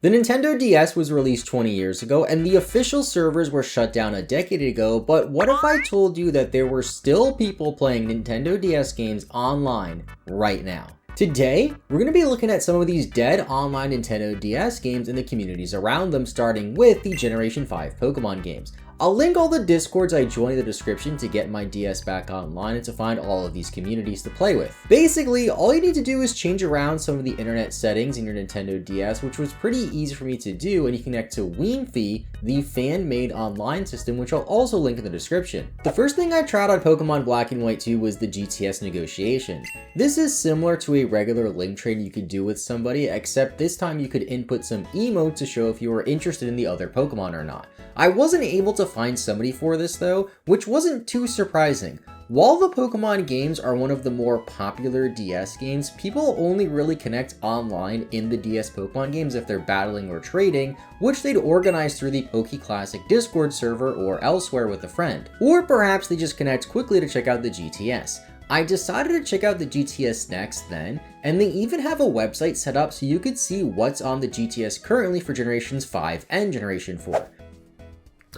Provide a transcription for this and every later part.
The Nintendo DS was released 20 years ago, and the official servers were shut down a decade ago, but what if I told you that there were still people playing Nintendo DS games online right now? Today, we're going to be looking at some of these dead online Nintendo DS games and the communities around them, starting with the Generation 5 Pokemon games. I'll link all the Discords I joined in the description to get my DS back online and to find all of these communities to play with. Basically, all you need to do is change around some of the internet settings in your Nintendo DS, which was pretty easy for me to do, and you connect to Wiimfi, the fan-made online system, which I'll also link in the description. The first thing I tried on Pokemon Black and White 2 was the GTS negotiations. This is similar to a regular link trade you could do with somebody, except this time you could input some emotes to show if you were interested in the other Pokemon or not. I wasn't able to find somebody for this though, which wasn't too surprising. While the Pokemon games are one of the more popular DS games, people only really connect online in the DS Pokemon games if they're battling or trading, which they'd organize through the PokeClassic Discord server or elsewhere with a friend. Or perhaps they just connect quickly to check out the GTS. I decided to check out the GTS next then, and they even have a website set up so you could see what's on the GTS currently for Generations 5 and Generation 4.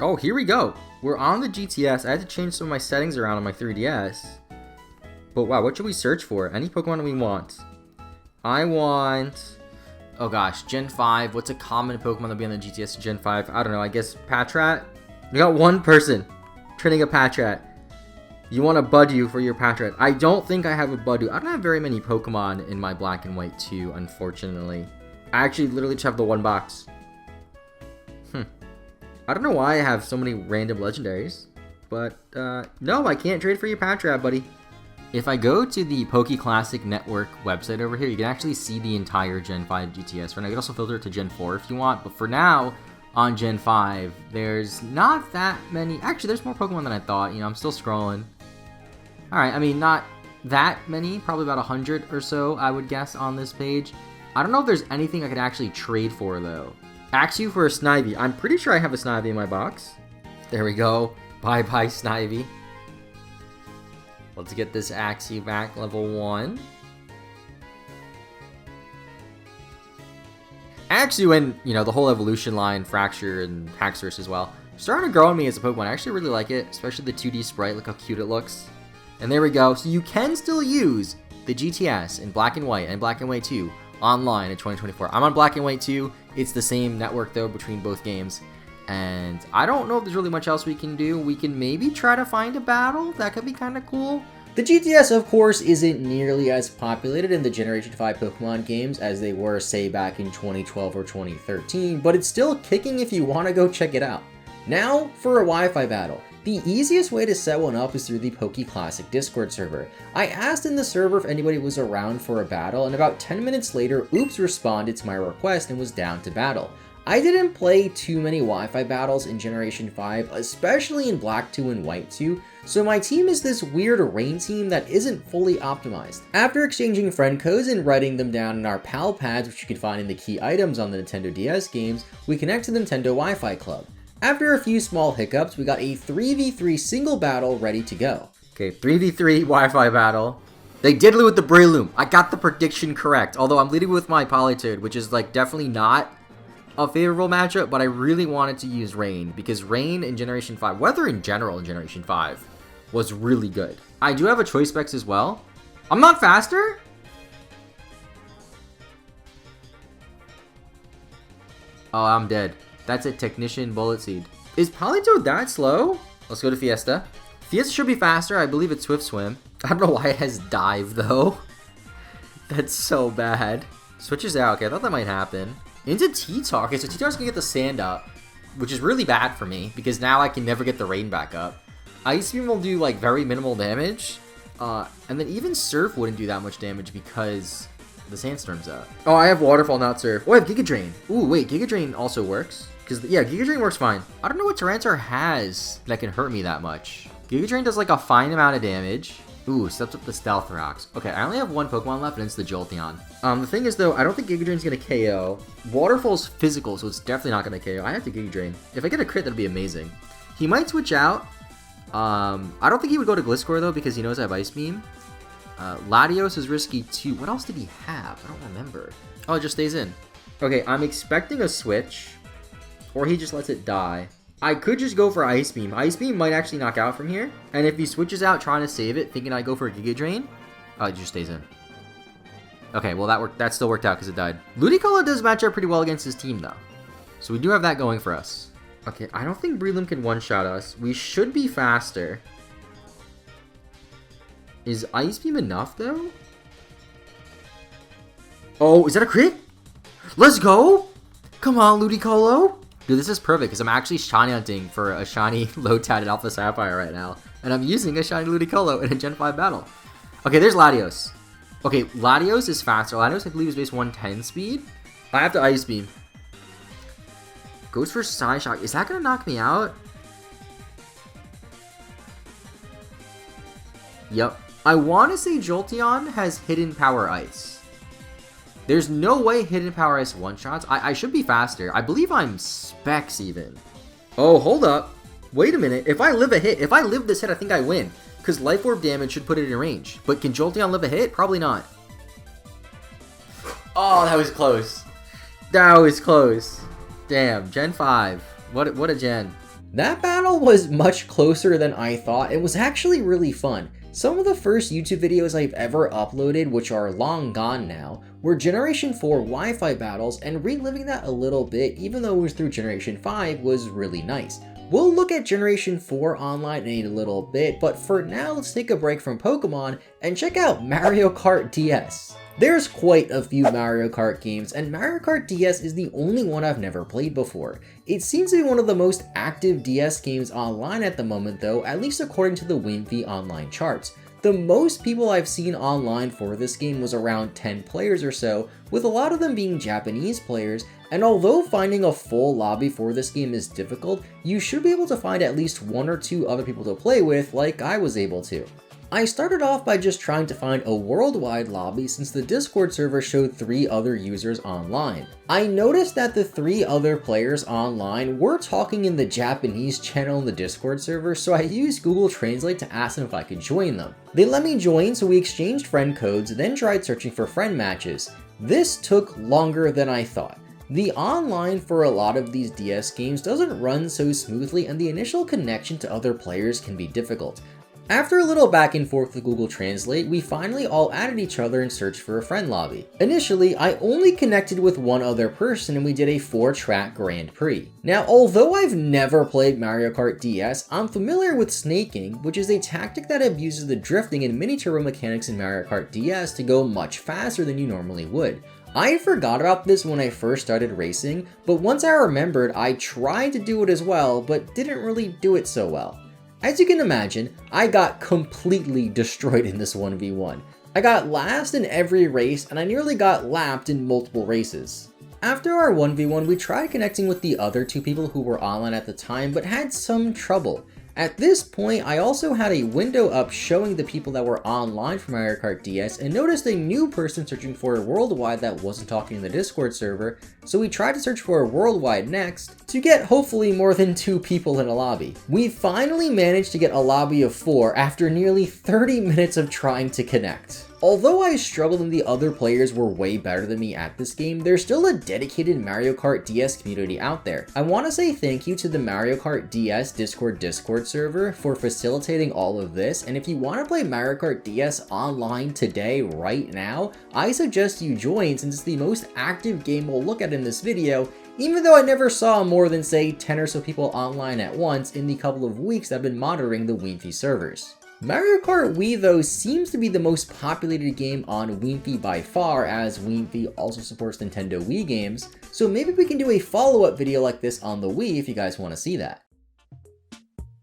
Oh, here we go. We're on the GTS. I had to change some of my settings around on my 3DS. But wow, what should we search for? Any Pokemon we want. I want... oh gosh, Gen 5. What's a common Pokemon that'll be on the GTS Gen 5? I don't know, I guess Patrat? We got one person training a Patrat. You want a Budew for your Patrat. I don't think I have a Budew. I don't have very many Pokemon in my Black and White 2, unfortunately. I actually literally just have the one box. I don't know why I have so many random legendaries, but no, I can't trade for your Patrat, buddy. If I go to the PokeClassic Network website over here, you can actually see the entire Gen 5 GTS. Right now, you can also filter it to Gen 4 if you want, but for now, on Gen 5, there's not that many. Actually, there's more Pokemon than I thought. You know, I'm still scrolling. All right, I mean, not that many, probably about 100 or so, I would guess, on this page. I don't know if there's anything I could actually trade for, though. Axew for a Snivy. I'm pretty sure I have a Snivy in my box. There we go. Bye-bye, Snivy. Let's get this Axew back, level 1. Axew and, you know, the whole evolution line, Fracture and Haxorus as well, starting to grow on me as a Pokemon. I actually really like it, especially the 2D sprite. Look how cute it looks. And there we go. So you can still use the GTS in Black and White and Black and White 2 online in 2024. I'm on Black and White 2. It's the same network though between both games. And I don't know if there's really much else we can do. We can maybe try to find a battle. That could be kind of cool. The GTS, of course, isn't nearly as populated in the Generation 5 Pokemon games as they were, say, back in 2012 or 2013, but it's still kicking if you want to go check it out. Now, for a Wi-Fi battle. The easiest way to set one up is through the PokeClassic Discord server. I asked in the server if anybody was around for a battle, and about 10 minutes later, Oops responded to my request and was down to battle. I didn't play too many Wi-Fi battles in Generation 5, especially in Black 2 and White 2, so my team is this weird rain team that isn't fully optimized. After exchanging friend codes and writing them down in our PAL pads, which you can find in the key items on the Nintendo DS games, we connect to the Nintendo Wi-Fi Club. After a few small hiccups, we got a 3v3 single battle ready to go. Okay, 3v3 Wi-Fi battle. They diddly with the Breloom. I got the prediction correct, although I'm leading with my Politoed, which is like definitely not a favorable matchup, but I really wanted to use Rain, because Rain in Generation 5, weather in general in Generation 5, was really good. I do have a Choice Specs as well. I'm not faster? Oh, I'm dead. That's a Technician Bullet Seed. Is Politoed that slow? Let's go to Fiesta. Fiesta should be faster. I believe it's Swift Swim. I don't know why it has Dive, though. That's so bad. Switches out. Okay, I thought that might happen. Into T-Tar. Okay, so T-Tar's gonna get the Sand up, which is really bad for me, because now I can never get the Rain back up. Ice Beam will do, like, very minimal damage. And then even Surf wouldn't do that much damage because the Sandstorm's up. Oh, I have Waterfall, not Surf. Oh, I have Giga Drain. Ooh, wait, Giga Drain also works. Because, yeah, Giga Drain works fine. I don't know what Tyranitar has that can hurt me that much. Giga Drain does, like, a fine amount of damage. Ooh, steps up the Stealth Rocks. Okay, I only have one Pokemon left, and it's the Jolteon. The thing is, though, I don't think Giga Drain's gonna KO. Waterfall's physical, so it's definitely not gonna KO. I have to Giga Drain. If I get a crit, that'd be amazing. He might switch out. I don't think he would go to Gliscor, though, because he knows I have Ice Beam. Latios is risky, too. What else did he have? I don't remember. Oh, it just stays in. Okay, I'm expecting a switch. Or he just lets it die. I could just go for Ice Beam. Ice Beam might actually knock out from here. And if he switches out trying to save it, thinking I go for a Giga Drain, oh, it just stays in. Okay, well that still worked out because it died. Ludicolo does match up pretty well against his team though. So we do have that going for us. Okay, I don't think Breloom can one-shot us. We should be faster. Is Ice Beam enough though? Oh, is that a crit? Let's go! Come on, Ludicolo! Dude, this is perfect because I'm actually shiny hunting for a shiny low-tatted Alpha Sapphire right now. And I'm using a shiny Ludicolo in a Gen 5 battle. Okay, there's Latios. Okay, Latios is faster. Latios, I believe, is base 110 speed. I have to Ice Beam. Goes for Psyshock. Is that going to knock me out? Yep. I want to say Jolteon has Hidden Power Ice. There's no way Hidden Power Ice one-shots. I should be faster. I believe I'm Specs even. Oh, hold up. Wait a minute. If I live this hit, I think I win. Because Life Orb damage should put it in range. But can Jolteon live a hit? Probably not. Oh, that was close. That was close. Damn, Gen 5. What a gen. That battle was much closer than I thought. It was actually really fun. Some of the first YouTube videos I've ever uploaded, which are long gone now, were Generation 4 Wi-Fi battles, and reliving that a little bit, even though it was through Generation 5, was really nice. We'll look at Generation 4 online in a little bit, but for now let's take a break from Pokemon and check out Mario Kart DS. There's quite a few Mario Kart games, and Mario Kart DS is the only one I've never played before. It seems to be one of the most active DS games online at the moment though, at least according to the Winfy online charts. The most people I've seen online for this game was around 10 players or so, with a lot of them being Japanese players, and although finding a full lobby for this game is difficult, you should be able to find at least one or two other people to play with like I was able to. I started off by just trying to find a worldwide lobby since the Discord server showed 3 other users online. I noticed that the 3 other players online were talking in the Japanese channel in the Discord server, so I used Google Translate to ask them if I could join them. They let me join, so we exchanged friend codes, then tried searching for friend matches. This took longer than I thought. The online for a lot of these DS games doesn't run so smoothly, and the initial connection to other players can be difficult. After a little back and forth with Google Translate, we finally all added each other and searched for a friend lobby. Initially, I only connected with one other person and we did a 4-track Grand Prix. Now, although I've never played Mario Kart DS, I'm familiar with snaking, which is a tactic that abuses the drifting and mini-turbo mechanics in Mario Kart DS to go much faster than you normally would. I forgot about this when I first started racing, but once I remembered, I tried to do it as well, but didn't really do it so well. As you can imagine, I got completely destroyed in this 1v1. I got last in every race, and I nearly got lapped in multiple races. After our 1v1, we tried connecting with the other 2 people who were online at the time, but had some trouble. At this point, I also had a window up showing the people that were online for Mario Kart DS and noticed a new person searching for a worldwide that wasn't talking in the Discord server, so we tried to search for a worldwide next to get hopefully more than 2 people in a lobby. We finally managed to get a lobby of 4 after nearly 30 minutes of trying to connect. Although I struggled and the other players were way better than me at this game, there's still a dedicated Mario Kart DS community out there. I want to say thank you to the Mario Kart DS Discord server for facilitating all of this, and if you want to play Mario Kart DS online today, right now, I suggest you join since it's the most active game we'll look at in this video, even though I never saw more than say 10 or so people online at once in the couple of weeks I've been monitoring the Winfy servers. Mario Kart Wii though seems to be the most populated game on Winfy by far, as Winfy also supports Nintendo Wii games, so maybe we can do a follow-up video like this on the Wii if you guys want to see that.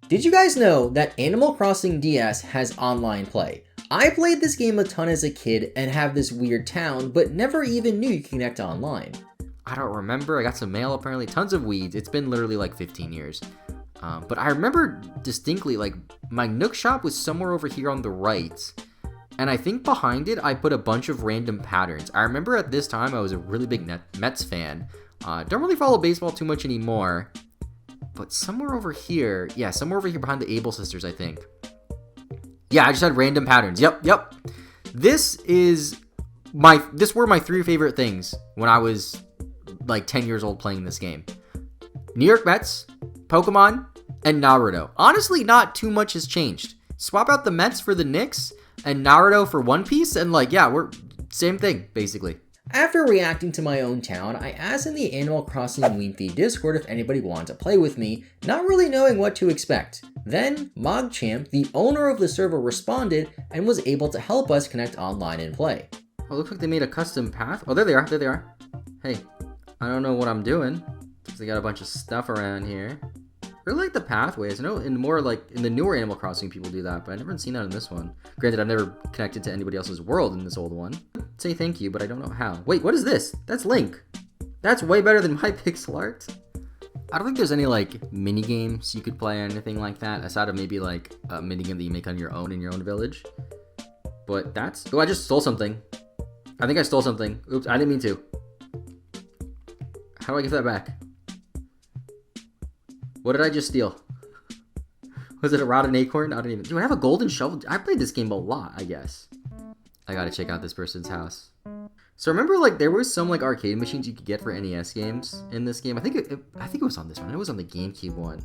Did you guys know that Animal Crossing DS has online play? I played this game a ton as a kid and have this weird town, but never even knew you could connect online. I don't remember, I got some mail apparently, tons of weeds, it's been literally like 15 years. But I remember distinctly, like, my Nook shop was somewhere over here on the right, and I think behind it I put a bunch of random patterns. I remember at this time I was a really big Mets fan. Don't really follow baseball too much anymore, but somewhere over here, yeah, somewhere over here behind the Able sisters, I think. Yeah, I just had random patterns. Yep. This were my 3 favorite things when I was like 10 years old playing this game. New York Mets, Pokemon, and Naruto. Honestly, not too much has changed. Swap out the Mets for the Knicks and Naruto for One Piece, and like, yeah, we're same thing, basically. After reacting to my own town, I asked in the Animal Crossing Weekly Discord if anybody wanted to play with me, not really knowing what to expect. Then, MogChamp, the owner of the server, responded and was able to help us connect online and play. Oh, looks like they made a custom path. Oh, there they are. Hey, I don't know what I'm doing. They got a bunch of stuff around here. I really like the pathways. I know in the newer Animal Crossing people do that, but I've never seen that in this one. Granted, I've never connected to anybody else's world in this old one. I'd say thank you, but I don't know how. Wait, what is this? That's Link. That's way better than my pixel art. I don't think there's any like mini games you could play or anything like that, aside of maybe like a mini game that you make on your own in your own village. But that's... Oh, I just stole something. I think I stole something. Oops, I didn't mean to. How do I get that back? What did I just steal? Was it a rotten acorn? I don't even... Do I have a golden shovel? I played this game a lot, I guess. I gotta check out this person's house. So remember, like, there was some, like, arcade machines you could get for NES games in this game. I think it was on this one. It was on the GameCube one.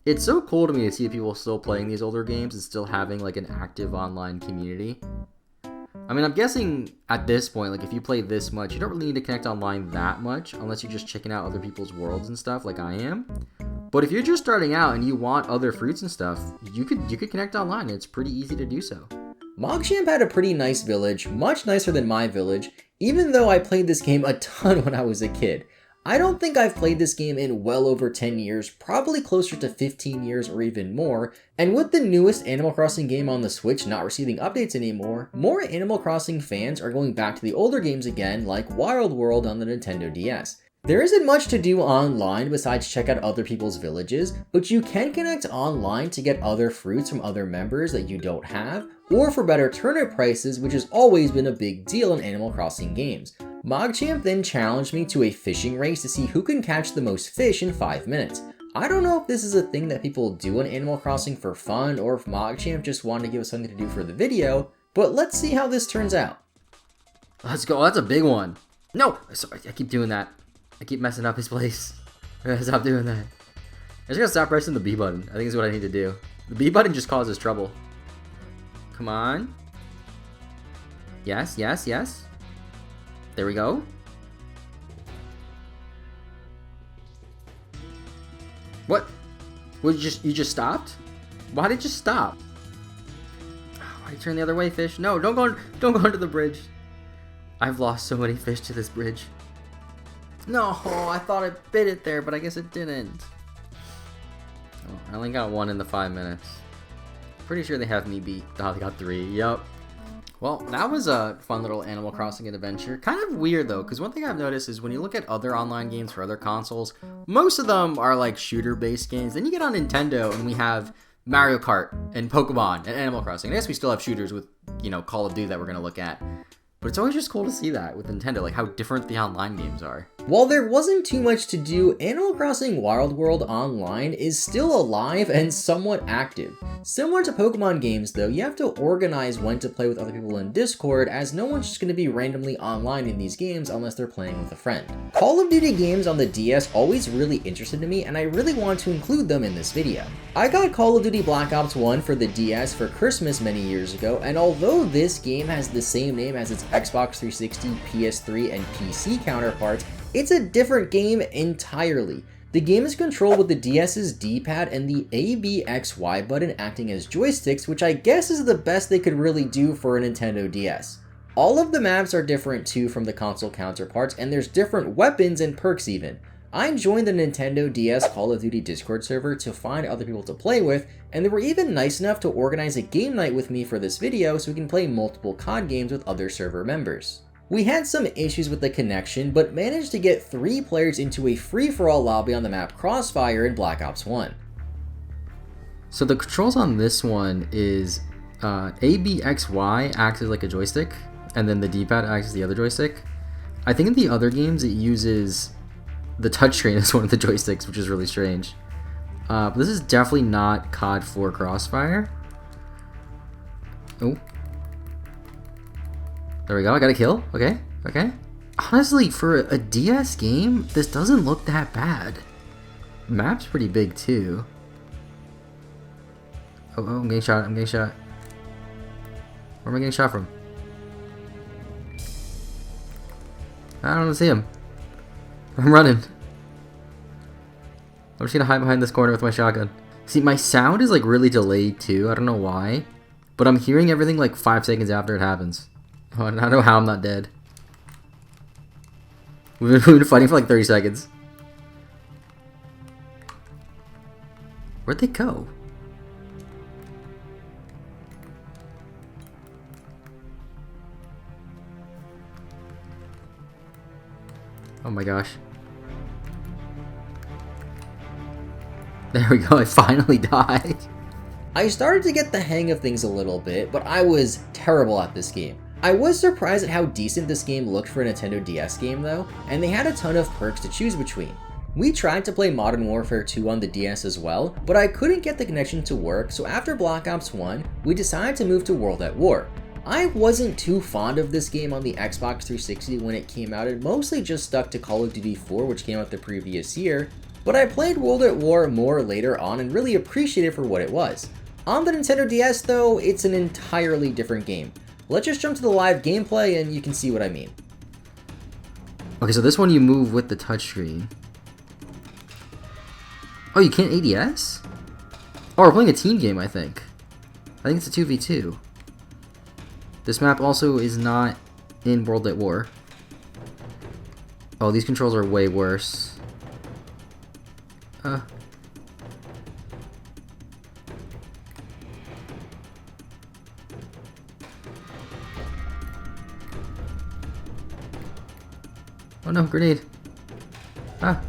It's so cool to me to see people still playing these older games and still having, like, an active online community. I mean, I'm guessing at this point, like, if you play this much, you don't really need to connect online that much, unless you're just checking out other people's worlds and stuff, like I am. But if you're just starting out and you want other fruits and stuff, you could connect online. It's pretty easy to do so. MogChamp had a pretty nice village, much nicer than my village, even though I played this game a ton when I was a kid. I don't think I've played this game in well over 10 years, probably closer to 15 years or even more, and with the newest Animal Crossing game on the Switch not receiving updates anymore, more Animal Crossing fans are going back to the older games again, like Wild World on the Nintendo DS. There isn't much to do online besides check out other people's villages, but you can connect online to get other fruits from other members that you don't have, or for better turnip prices, which has always been a big deal in Animal Crossing games. MogChamp then challenged me to a fishing race to see who can catch the most fish in 5 minutes. I don't know if this is a thing that people do in Animal Crossing for fun, or if MogChamp just wanted to give us something to do for the video, but let's see how this turns out. Let's go, that's a big one. No, sorry, I keep doing that. I keep messing up his place. I gotta stop doing that. I just gotta stop pressing the B button. I think is what I need to do. The B button just causes trouble. Come on. Yes, yes, yes. There we go. What? You just stopped? Why did you stop? Why did you turn the other way, fish? No, don't go under the bridge. I've lost so many fish to this bridge. No, I thought I bit it there, but I guess it didn't. Oh, I only got 1 in the 5 minutes. Pretty sure they have me beat. Oh, they got 3. Yup. Well, that was a fun little Animal Crossing adventure. Kind of weird, though, because one thing I've noticed is when you look at other online games for other consoles, most of them are, like, shooter-based games. Then you get on Nintendo, and we have Mario Kart and Pokemon and Animal Crossing. I guess we still have shooters with, you know, Call of Duty that we're going to look at. But it's always just cool to see that with Nintendo, like how different the online games are. While there wasn't too much to do, Animal Crossing Wild World Online is still alive and somewhat active. Similar to Pokemon games though, you have to organize when to play with other people in Discord, as no one's just going to be randomly online in these games unless they're playing with a friend. Call of Duty games on the DS always really interested me, and I really want to include them in this video. I got Call of Duty Black Ops 1 for the DS for Christmas many years ago, and although this game has the same name as its Xbox 360, PS3, and PC counterparts, it's a different game entirely. The game is controlled with the DS's D-pad and the A, B, X, Y button acting as joysticks, which I guess is the best they could really do for a Nintendo DS. All of the maps are different too from the console counterparts, and there's different weapons and perks even. I joined the Nintendo DS Call of Duty Discord server to find other people to play with, and they were even nice enough to organize a game night with me for this video so we can play multiple COD games with other server members. We had some issues with the connection, but managed to get 3 players into a free-for-all lobby on the map Crossfire in Black Ops 1. So the controls on this one is A, B, X, Y acts as like a joystick, and then the D-pad acts as the other joystick. I think in the other games it uses the touchscreen as one of the joysticks, which is really strange. But this is definitely not COD 4 Crossfire. Oh. There we go, I got a kill. Okay, okay. Honestly, for a DS game, this doesn't look that bad. Map's pretty big too. Oh, I'm getting shot, I'm getting shot. Where am I getting shot from? I don't see him. I'm running. I'm just gonna hide behind this corner with my shotgun. See, my sound is like really delayed too. I don't know why. But I'm hearing everything like 5 seconds after it happens. Oh, I don't know how I'm not dead. We've been fighting for like 30 seconds. Where'd they go? Oh my gosh. There we go, I finally died. I started to get the hang of things a little bit, but I was terrible at this game. I was surprised at how decent this game looked for a Nintendo DS game though, and they had a ton of perks to choose between. We tried to play Modern Warfare 2 on the DS as well, but I couldn't get the connection to work, so after Black Ops 1, we decided to move to World at War. I wasn't too fond of this game on the Xbox 360 when it came out, and mostly just stuck to Call of Duty 4, which came out the previous year, but I played World at War more later on and really appreciated it for what it was. On the Nintendo DS though, it's an entirely different game. Let's just jump to the live gameplay and you can see what I mean. Okay, so this one you move with the touchscreen. Oh, you can't ADS? Oh, we're playing a team game, I think. I think it's a 2v2. This map also is not in World at War. Oh, these controls are way worse. Oh no, grenade. Ah.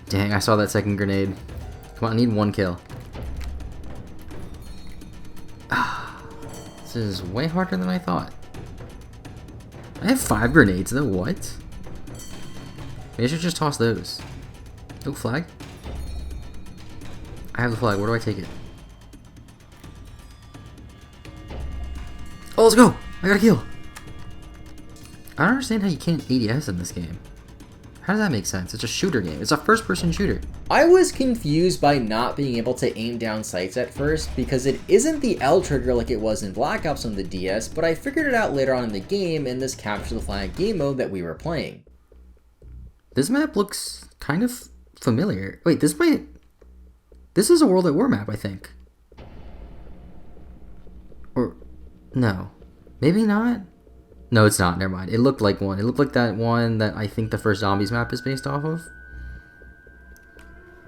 Dang, I saw that second grenade. Come on, I need 1 kill. Ah. This is way harder than I thought. I have 5 grenades though, what? Maybe I should just toss those. Oh, flag. I have the flag, where do I take it? Oh, let's go! I got a kill! I don't understand how you can't ADS in this game. How does that make sense? It's a shooter game. It's a first-person shooter. I was confused by not being able to aim down sights at first because it isn't the L trigger like it was in Black Ops on the DS, but I figured it out later on in the game in this Capture the Flag game mode that we were playing. This map looks kind of familiar. Wait, this is a World at War map, I think. Or, no. Maybe not? No, it's not. Never mind. It looked like one. It looked like that one that I think the first Zombies map is based off of.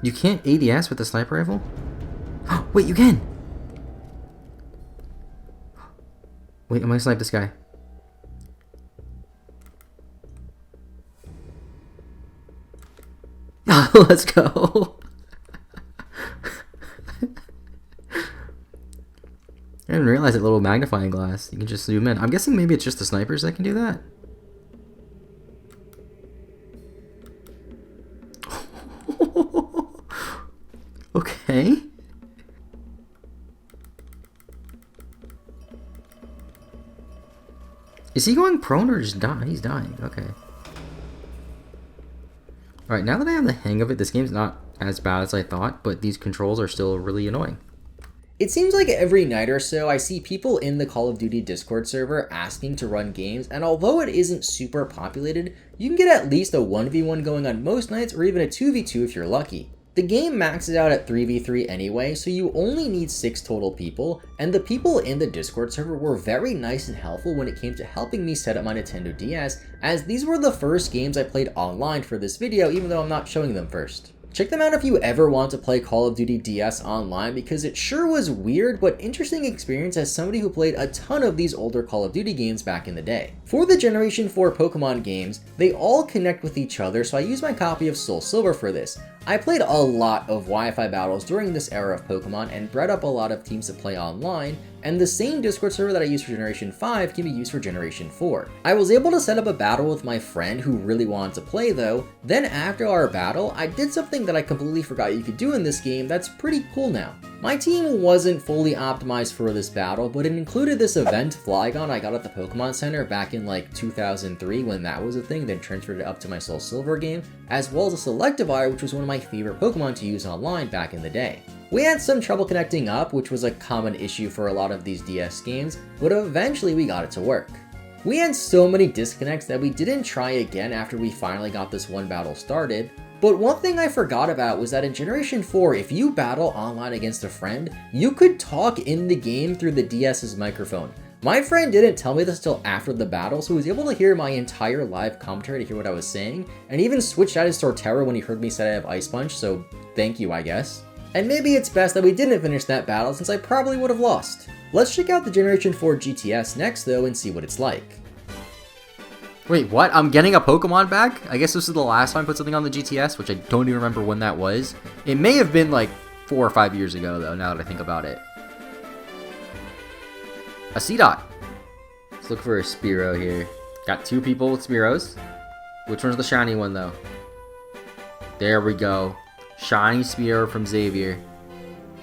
You can't ADS with a sniper rifle? Wait, you can! Wait, I'm gonna snipe this guy. Let's go! I didn't realize that little magnifying glass. You can just zoom in. I'm guessing maybe it's just the snipers that can do that. Okay. Is he going prone or just dying? He's dying. Okay. Alright, now that I have the hang of it, this game's not as bad as I thought, but these controls are still really annoying. It seems like every night or so I see people in the Call of Duty Discord server asking to run games, and although it isn't super populated, you can get at least a 1v1 going on most nights or even a 2v2 if you're lucky. The game maxes out at 3v3 anyway, so you only need 6 total people, and the people in the Discord server were very nice and helpful when it came to helping me set up my Nintendo DS, as these were the first games I played online for this video even though I'm not showing them first. Check them out if you ever want to play Call of Duty DS online because it sure was weird but interesting experience as somebody who played a ton of these older Call of Duty games back in the day. For the Generation 4 Pokemon games, they all connect with each other, so I used my copy of Soul Silver for this. I played a lot of Wi-Fi battles during this era of Pokemon and bred up a lot of teams to play online, and the same Discord server that I used for Generation 5 can be used for Generation 4. I was able to set up a battle with my friend who really wanted to play though. Then after our battle, I did something that I completely forgot you could do in this game that's pretty cool now. My team wasn't fully optimized for this battle, but it included this event Flygon I got at the Pokemon Center back in like 2003 when that was a thing, then transferred it up to my Soul Silver game, as well as a Selectivire, which was one of my favorite Pokemon to use online back in the day. We had some trouble connecting up, which was a common issue for a lot of these DS games, but eventually we got it to work. We had so many disconnects that we didn't try again after we finally got this one battle started, but one thing I forgot about was that in Generation 4, if you battle online against a friend, you could talk in the game through the DS's microphone. My friend didn't tell me this till after the battle, so he was able to hear my entire live commentary to hear what I was saying, and even switched out his Torterra when he heard me say I have Ice Punch, so thank you, I guess. And maybe it's best that we didn't finish that battle since I probably would have lost. Let's check out the Generation 4 GTS next though and see what it's like. Wait, what? I'm getting a Pokemon back? I guess this is the last time I put something on the GTS, which I don't even remember when that was. It may have been like 4 or 5 years ago though, now that I think about it. A C-Dot. Let's look for a Spearow here. Got 2 people with Spearows. Which one's the shiny one though? There we go. Shiny Spearow from Xavier.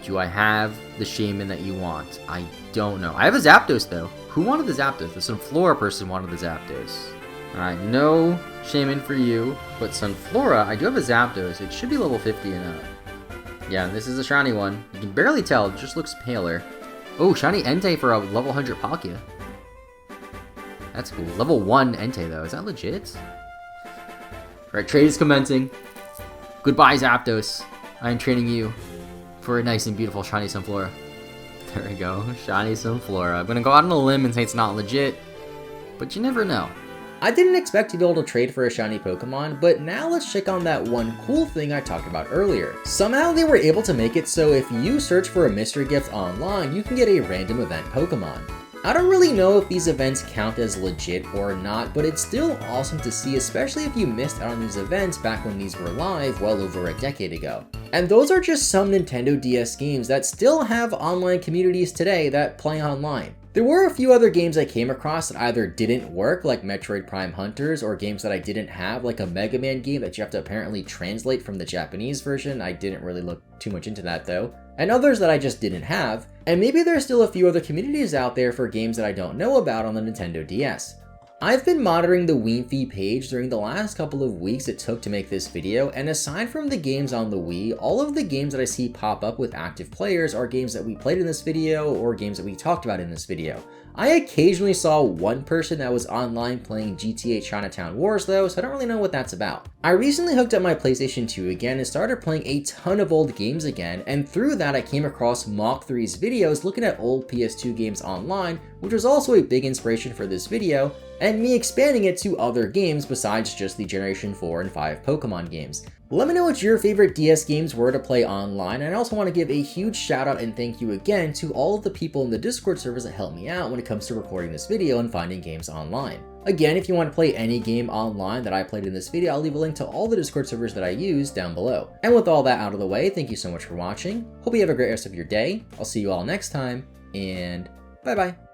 Do I have the Shaman that you want? I don't know. I have a Zapdos though. Who wanted the Zapdos? The Sunflora person wanted the Zapdos. Alright, no Shaman for you. But Sunflora, I do have a Zapdos. It should be level 50 and up. Yeah, this is a shiny one. You can barely tell, it just looks paler. Oh, shiny Entei for a level 100 Palkia. That's cool. Level 1 Entei though. Is that legit? Alright, trade is commencing. Goodbye, Zapdos. I am training you for a nice and beautiful shiny Sunflora. There we go, shiny Sunflora. I'm gonna go out on a limb and say it's not legit, but you never know. I didn't expect to be able to trade for a shiny Pokemon, but now let's check on that one cool thing I talked about earlier. Somehow they were able to make it so if you search for a mystery gift online, you can get a random event Pokemon. I don't really know if these events count as legit or not, but it's still awesome to see, especially if you missed out on these events back when these were live well over a decade ago. And those are just some Nintendo DS games that still have online communities today that play online. There were a few other games I came across that either didn't work, like Metroid Prime Hunters, or games that I didn't have, like a Mega Man game that you have to apparently translate from the Japanese version. I didn't really look too much into that though. And others that I just didn't have. And maybe there's still a few other communities out there for games that I don't know about on the Nintendo DS. I've been monitoring the Wii page during the last couple of weeks it took to make this video, and aside from the games on the Wii, all of the games that I see pop up with active players are games that we played in this video or games that we talked about in this video. I occasionally saw one person that was online playing GTA Chinatown Wars though, so I don't really know what that's about. I recently hooked up my PlayStation 2 again and started playing a ton of old games again, and through that I came across Mach3's videos looking at old PS2 games online, which was also a big inspiration for this video, and me expanding it to other games besides just the Generation 4 and 5 Pokemon games. Let me know what your favorite DS games were to play online, and I also want to give a huge shout out and thank you again to all of the people in the Discord servers that helped me out when it comes to recording this video and finding games online. Again, if you want to play any game online that I played in this video, I'll leave a link to all the Discord servers that I use down below. And with all that out of the way, thank you so much for watching. Hope you have a great rest of your day. I'll see you all next time, and bye bye.